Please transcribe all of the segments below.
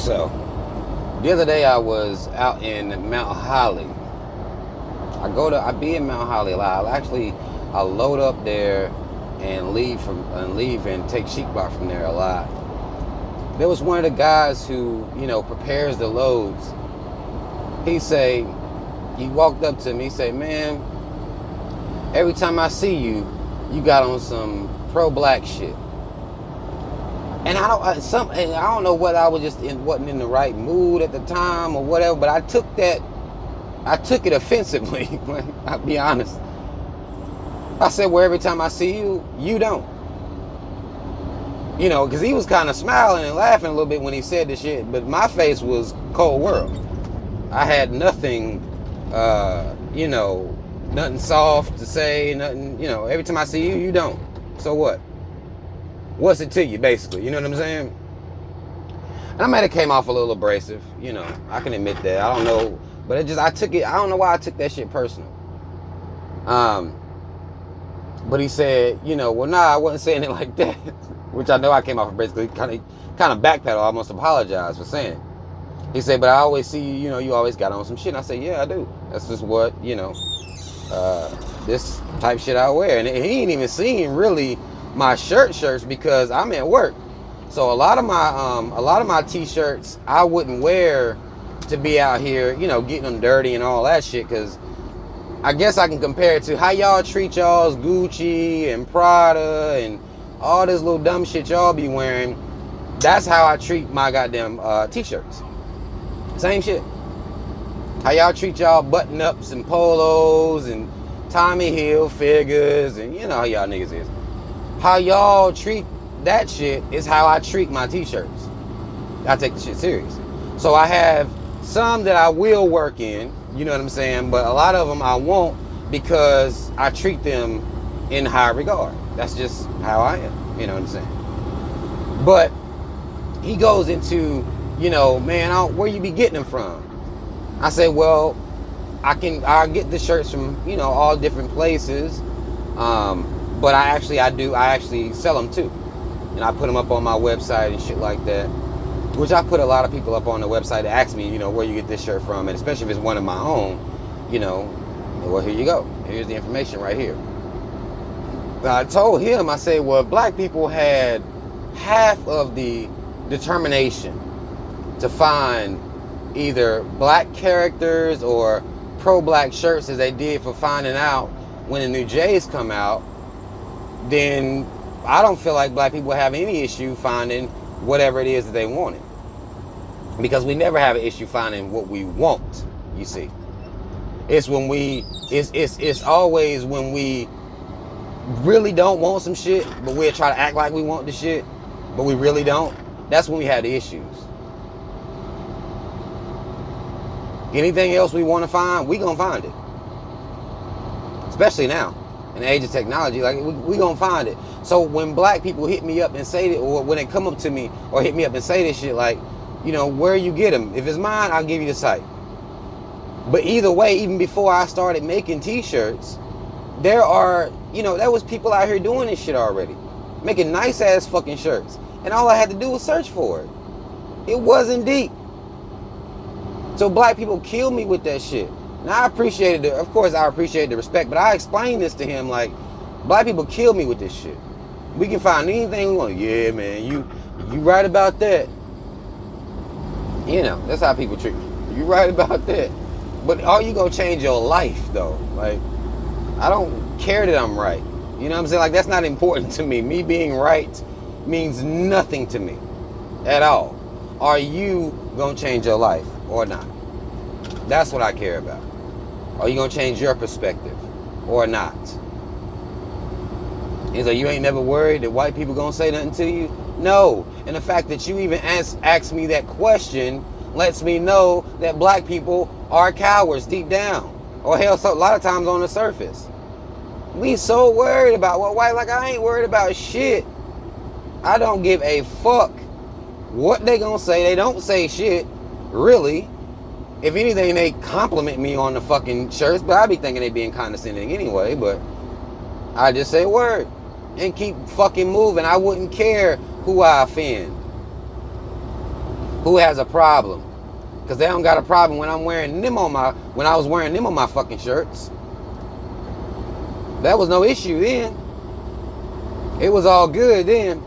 So, the other day I was out in Mount Holly. I be in Mount Holly a lot. I load up there and leave and take sheep block from there a lot. There was one of the guys who, prepares the loads. He walked up to me, he said, "Man, every time I see you, you got on some pro-black shit." And I don't know whether I wasn't in the right mood at the time or whatever, but I took it offensively. I'll be honest. I said, "Well, every time I see you, you don't." Because he was kind of smiling and laughing a little bit when he said the shit, but my face was cold world. I had nothing, nothing soft to say, nothing, every time I see you, you don't. So what? What's it to you, basically? You know what I'm saying? And I might have came off a little abrasive, I can admit that. I don't know, but I don't know why I took that shit personal. But he said, well, nah, I wasn't saying it like that. Which I know I came off basically kind of backpedal, almost apologize for saying. He said, "But I always see you, you always got on some shit." And I said, "Yeah, I do. That's just what, this type shit I wear." And he ain't even seen really my shirts because I'm at work. So a lot of my t-shirts I wouldn't wear to be out here, getting them dirty and all that shit, because I guess I can compare it to how y'all treat y'all's Gucci and Prada and all this little dumb shit y'all be wearing. That's how I treat my goddamn t-shirts. Same shit. How y'all treat y'all button-ups and polos and Tommy Hilfigers and how y'all niggas is. How y'all treat that shit is how I treat my t-shirts. I take the shit serious. So I have some that I will work in, you know what I'm saying? But a lot of them I won't, because I treat them in high regard. That's just how I am, you know what I'm saying? But he goes into, "Man, where you be getting them from?" I say, "Well, I get the shirts from, all different places. But I actually sell them too. And I put them up on my website and shit like that." Which I put a lot of people up on the website to ask me, where you get this shirt from. And especially if it's one of my own, well, here you go. Here's the information right here. I told him, I said, well, if black people had half of the determination to find either black characters or pro-black shirts as they did for finding out when the new J's come out, then I don't feel like black people have any issue finding whatever it is that they wanted. Because we never have an issue finding what we want, you see. It's always when we really don't want some shit, but we'll try to act like we want the shit, but we really don't. That's when we have the issues. Anything else we want to find, we gonna find it. Especially now, in the age of technology, like we gonna find it. So when black people hit me up and say that, or when they come up to me or hit me up and say this shit, like, where you get them? If it's mine, I'll give you the site. But either way, even before I started making t-shirts, there was people out here doing this shit already, making nice ass fucking shirts, and all I had to do was search for it. It wasn't deep. So black people killed me with that shit. Now I appreciated it. Of course, I appreciate the respect, but I explained this to him, like, black people killed me with this shit. We can find anything we want. Yeah, man, you right about that. That's how people treat me. You right about that. But are you gonna change your life though? Like, I don't care that I'm right. You know what I'm saying? Like, that's not important to me. Me being right means nothing to me at all. Are you gonna change your life or not? That's what I care about. Are you gonna change your perspective or not? He's like, you ain't never worried that white people gonna say nothing to you? No. And the fact that you even asked me that question lets me know that black people are cowards deep down. Or hell, so a lot of times on the surface. We so worried about what white, like, I ain't worried about shit. I don't give a fuck what they gonna say. They don't say shit, really. If anything, they compliment me on the fucking shirts, but I be thinking they being condescending anyway, but I just say word and keep fucking moving. I wouldn't care who I offend. Who has a problem? Because they don't got a problem when I'm wearing them on my, when I was wearing them on my fucking shirts. That was no issue then. It was all good then.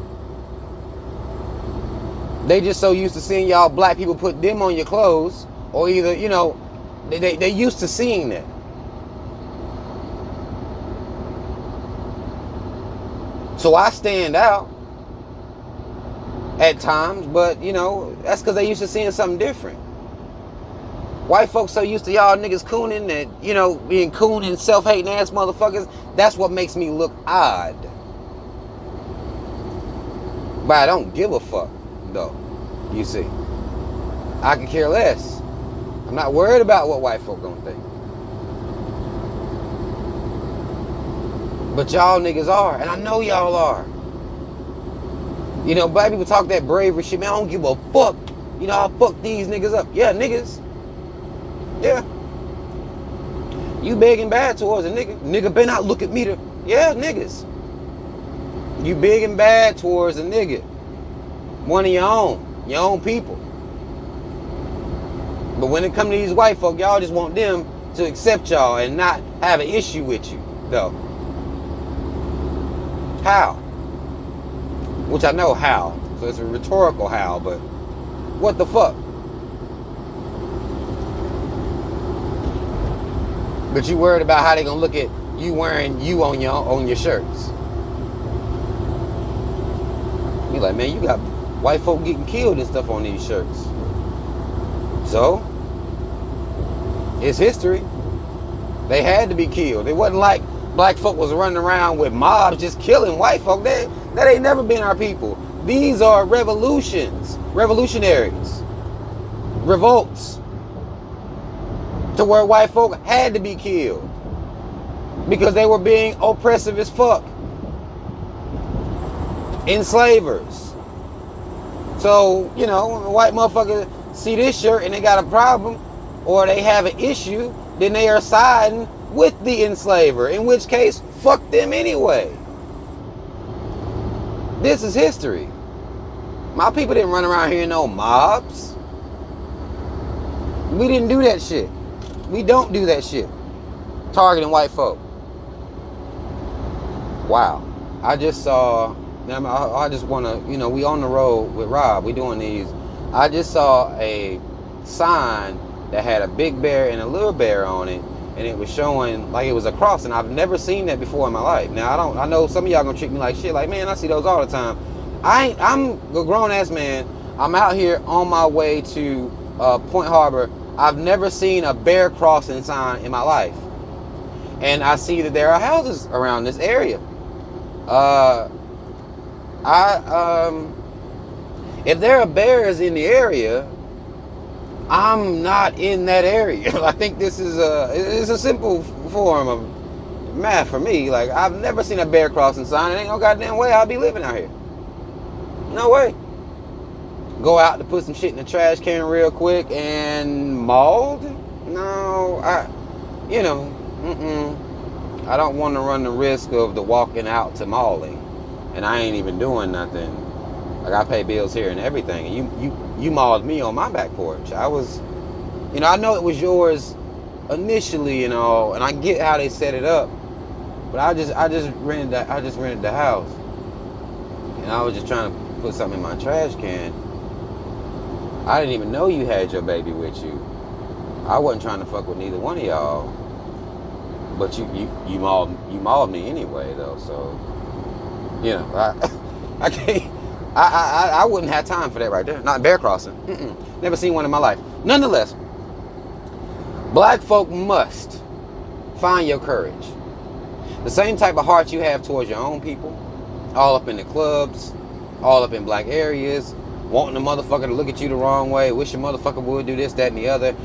They just so used to seeing y'all black people put them on your clothes, or either, you know, they used to seeing that. So I stand out at times, but you know, that's because they used to seeing something different. White folks so used to y'all niggas cooning that, you know, being coon and self-hating ass motherfuckers, that's what makes me look odd. But I don't give a fuck, though, you see. I can care less. I'm not worried about what white folk gonna think. But y'all niggas are, and I know y'all are. You know, black people talk that bravery shit, man, I don't give a fuck. You know, I'll fuck these niggas up. Yeah, niggas. Yeah. You big and bad towards a nigga. Nigga better not look at me to... Yeah, niggas. You big and bad towards a nigga. One of your own people. But when it comes to these white folk, y'all just want them to accept y'all and not have an issue with you, though. How? Which I know how. So it's a rhetorical how, but what the fuck? But you worried about how they gonna look at you wearing you on your shirts. You like, man, you got white folk getting killed and stuff on these shirts. So it's history. They had to be killed. It wasn't like black folk was running around with mobs just killing white folk. That ain't never been our people. These are revolutions, revolutionaries, revolts, to where white folk had to be killed because they were being oppressive as fuck. Enslavers. So, you know, when a white motherfucker see this shirt and they got a problem or they have an issue, then they are siding with the enslaver, in which case, fuck them anyway. This is history. My people didn't run around here in no mobs. We didn't do that shit. We don't do that shit. Targeting white folk. Wow. I just saw, I just want to, you know, we on the road with Rob. We doing these. I just saw a sign that had a big bear and a little bear on it. And it was showing like it was a cross. And I've never seen that before in my life. Now, I know some of y'all gonna treat me like shit. Like, man, I see those all the time. I'm a grown ass man. I'm out here on my way to Point Harbor. I've never seen a bear crossing sign in my life. And I see that there are houses around this area. If there are bears in the area, I'm not in that area. I think this is it's a simple form of math for me. Like, I've never seen a bear crossing sign. It ain't no goddamn way I'll be living out here. No way. Go out to put some shit in the trash can real quick and mauled? No, I don't want to run the risk of the walking out to mauling, and I ain't even doing nothing. Like, I pay bills here and everything, and you mauled me on my back porch. I was, I know it was yours initially and all, and I get how they set it up, but I just rented the house, and I was just trying to put something in my trash can. I didn't even know you had your baby with you. I wasn't trying to fuck with neither one of y'all. But you mauled me anyway though, so I can't. I wouldn't have time for that right there. Not bear crossing. Never seen one in my life. Nonetheless, black folk must find your courage. The same type of heart you have towards your own people, all up in the clubs, all up in black areas, wanting a motherfucker to look at you the wrong way, wish a motherfucker would do this, that, and the other.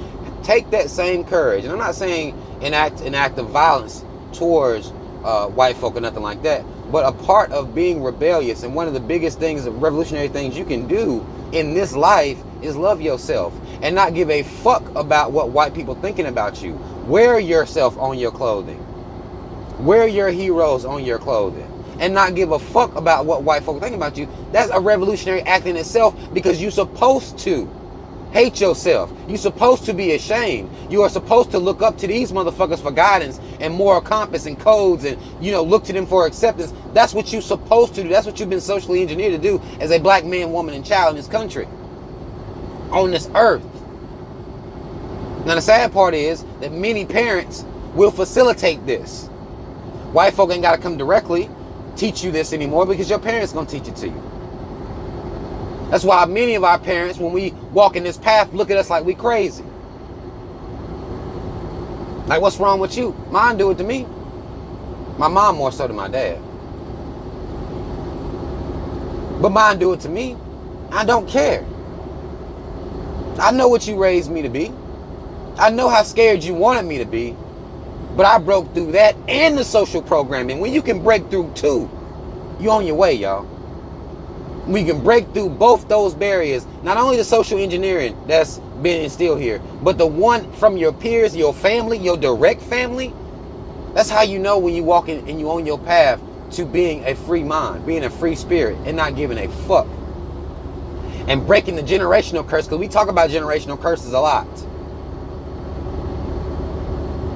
Take that same courage. And I'm not saying enact an act of violence towards white folk or nothing like that. But a part of being rebellious, and one of the biggest things, the revolutionary things you can do in this life, is love yourself and not give a fuck about what white people thinking about you. Wear yourself on your clothing. Wear your heroes on your clothing. And not give a fuck about what white folk think about you. That's a revolutionary act in itself, because you're supposed to. hate yourself. You're supposed to be ashamed. You are supposed to look up to these motherfuckers for guidance and moral compass and codes and, look to them for acceptance. That's what you're supposed to do. That's what you've been socially engineered to do as a black man, woman, and child in this country. On this earth. Now the sad part is that many parents will facilitate this. White folk ain't got to come directly teach you this anymore because your parents going to teach it to you. That's why many of our parents, when we walk in this path, look at us like we crazy. Like, what's wrong with you? Mine do it to me. My mom more so than my dad. But mine do it to me. I don't care. I know what you raised me to be. I know how scared you wanted me to be. But I broke through that and the social programming. When you can break through two, you on your way, y'all. We can break through both those barriers. Not only the social engineering that's been instilled here, but the one from your peers, your family, your direct family. That's how you know when you walk in and you on your path to being a free mind, being a free spirit, and not giving a fuck. And breaking the generational curse, because we talk about generational curses a lot.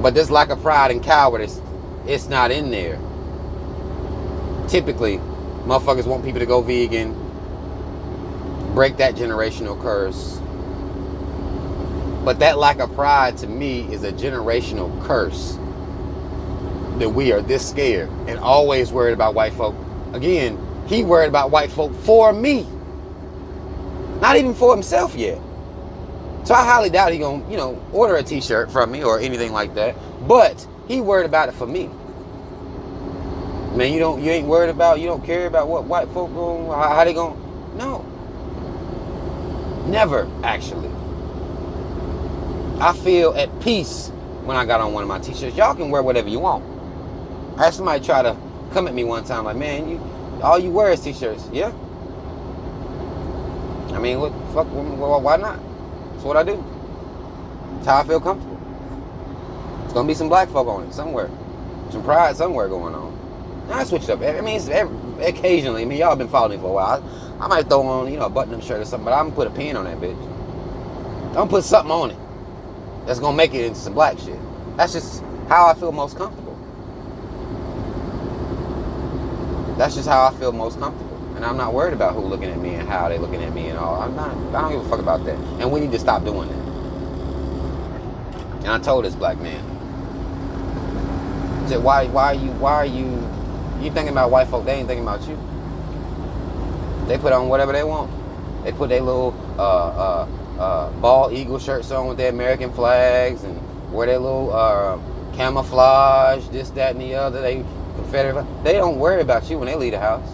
But this lack of pride and cowardice, it's not in there. Typically, motherfuckers want people to go vegan, break that generational curse. But that lack of pride to me is a generational curse. That we are this scared and always worried about white folk. Again, he worried about white folk for me. Not even for himself yet. So I highly doubt he gonna, order a t-shirt from me or anything like that. But he worried about it for me. Man, you ain't worried about, you don't care about what white folk going, how they going. No. Never, actually. I feel at peace when I got on one of my t-shirts. Y'all can wear whatever you want. I had somebody try to come at me one time like, man, all you wear is t-shirts. Yeah. I mean, what the fuck, why not? That's what I do. That's how I feel comfortable. There's gonna be some black folk on it somewhere. Some pride somewhere going on. I switch it up. I mean, occasionally. I mean, y'all been following me for a while. I might throw on, a button-up shirt or something, but I'm gonna put a pin on that bitch. I'm gonna put something on it that's gonna make it into some black shit. That's just how I feel most comfortable. That's just how I feel most comfortable. And I'm not worried about who looking at me and how they looking at me and all. I don't give a fuck about that. And we need to stop doing that. And I told this black man, I said, why are you thinking about white folk? They ain't thinking about you. They put on whatever they want. They put their little bald eagle shirts on with their American flags and wear their little camouflage, this, that, and the other. They Confederate. They don't worry about you when they leave the house.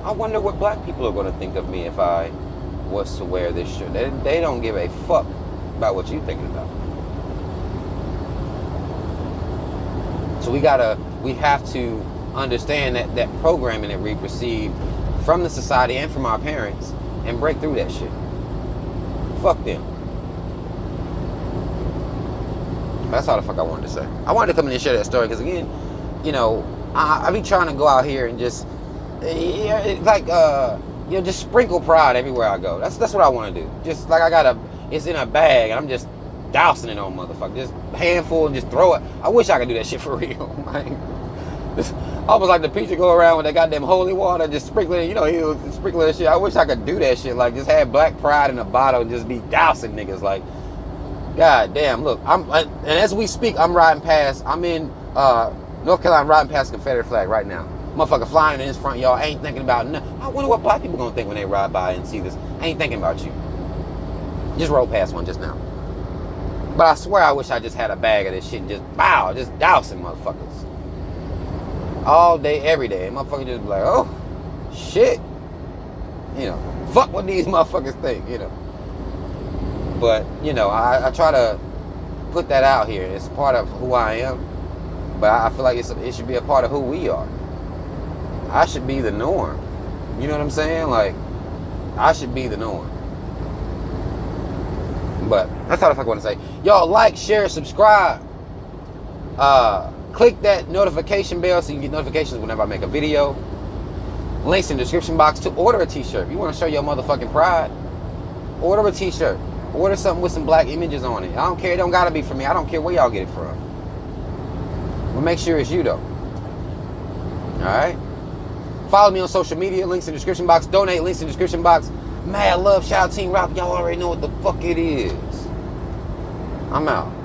I wonder what black people are going to think of me if I was to wear this shirt. They don't give a fuck about what you're thinking about. So we have to understand that programming that we received from the society and from our parents and break through that shit. Fuck them. That's all the fuck I wanted to say. I wanted to come in and share that story because again, I be trying to go out here and just just sprinkle pride everywhere I go. That's what I want to do. Just like it's in a bag and I'm just dousing it on motherfucker. Just handful and just throw it. I wish I could do that shit for real. Just almost like the preacher go around with that goddamn holy water, just sprinkling, he'll sprinkle that shit. I wish I could do that shit. Like just have black pride in a bottle and just be dousing niggas. Like, god damn, look, and as we speak, I'm riding past. I'm in North Carolina, riding past the Confederate flag right now. Motherfucker flying in his front yard, ain't thinking about nothing. I wonder what black people gonna think when they ride by and see this. Ain't thinking about you. Just rolled past one just now. But I swear I wish I just had a bag of this shit and just dousing motherfuckers. All day, every day. And motherfuckers just be like, oh, shit. Fuck what these motherfuckers think, But, I try to put that out here. It's part of who I am. But I feel like it should be a part of who we are. I should be the norm. You know what I'm saying? Like, I should be the norm. But that's all the fuck I want to say. Y'all like, share, subscribe. Click that notification bell so you can get notifications whenever I make a video. Links in the description box to order a t-shirt. If you want to show your motherfucking pride, order a t-shirt. Order something with some black images on it. I don't care. It don't gotta be for me. I don't care where y'all get it from. But make sure it's you though. Alright? Follow me on social media. Links in the description box. Donate. Links in the description box. Mad love. Shout out Team Rock. Y'all already know what the fuck it is. I'm out.